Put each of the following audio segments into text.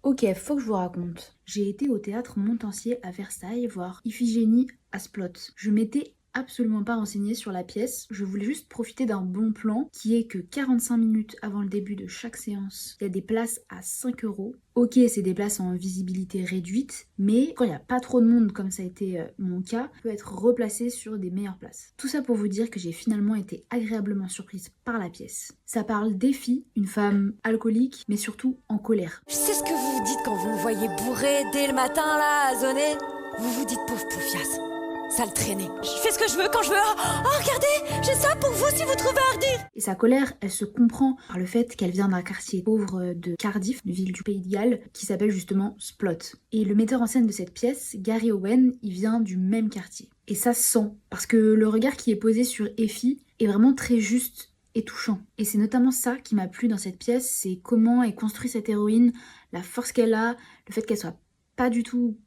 Ok, faut que je vous raconte. J'ai été au théâtre Montansier à Versailles voir Iphigénie à Splot. Je m'étais absolument pas renseignée sur la pièce, je voulais juste profiter d'un bon plan qui est que 45 minutes avant le début de chaque séance, il y a des places à 5 euros. Ok, c'est des places en visibilité réduite, mais quand il n'y a pas trop de monde comme ça a été mon cas, peut être replacé sur des meilleures places. Tout ça pour vous dire que j'ai finalement été agréablement surprise par la pièce. Ça parle d'Effie, une femme alcoolique, mais surtout en colère. Je sais ce que vous vous dites quand vous me voyez bourré dès le matin là, à zoner. Vous vous dites pauvre poufias, sale traînée. Je fais ce que je veux quand je veux. Oh, regardez, j'ai ça pour vous si vous trouvez hardi. Et sa colère, elle se comprend par le fait qu'elle vient d'un quartier pauvre de Cardiff, une ville du Pays de Galles, qui s'appelle justement Splot. Et le metteur en scène de cette pièce, Gary Owen, il vient du même quartier. Et ça se sent, parce que le regard qui est posé sur Effie est vraiment très juste et touchant. Et c'est notamment ça qui m'a plu dans cette pièce, c'est comment est construite cette héroïne, la force qu'elle a, le fait qu'elle soit pas du tout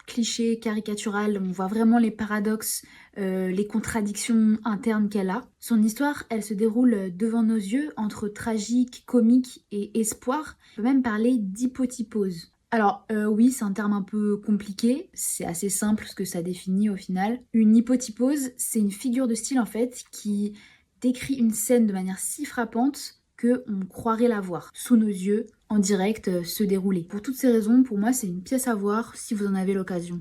cliché, caricatural, on voit vraiment les paradoxes, les contradictions internes qu'elle a. Son histoire, elle se déroule devant nos yeux, entre tragique, comique et espoir. On peut même parler d'hypotypose. Alors oui, c'est un terme un peu compliqué, c'est assez simple ce que ça définit au final. Une hypotypose, c'est une figure de style en fait qui décrit une scène de manière si frappante que on croirait la voir sous nos yeux, en direct, se dérouler. Pour toutes ces raisons, pour moi, c'est une pièce à voir si vous en avez l'occasion.